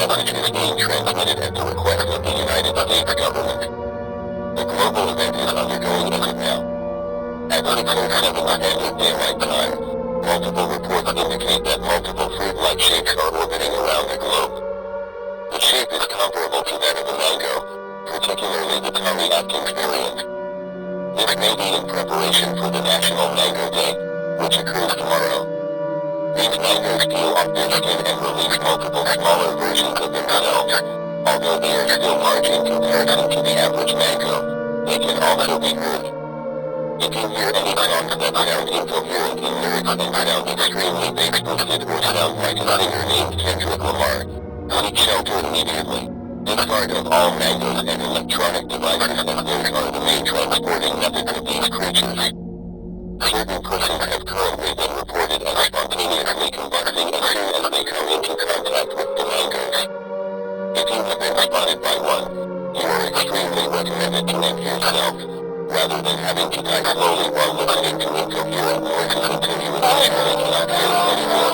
messages being transmitted at the request of the United States government. The global event is undergoing as of now. At 6:07 Standard Daylight Time, multiple reports indicate that multiple fruit-like shapes are orbiting around the globe. The shape is comparable to that of a mango, particularly the Tommy Atkins variant. This may be in preparation for the National Mango Day, which occurs tomorrow. These mangoes peel off their skin and release multiple smaller versions of themselves. Although they are still large in comparison to the average mango, they can also be heard. If you hear any songs that sound incoherent in lyrics and sound extremely bass-boosted or sound like a singer named Kendrick Lamar, seek shelter immediately. Discard of all mangoes and electronic devices as those are the main transporting methods of these creatures. Certain persons have currently been reported as spontaneously combusting as soon as they come into contact with the mangoes. If you have been spotted by one, you are extremely recommended to end yourself, rather than having to die slowly while listening to incoherent noises until you eventually cannot hear anymore.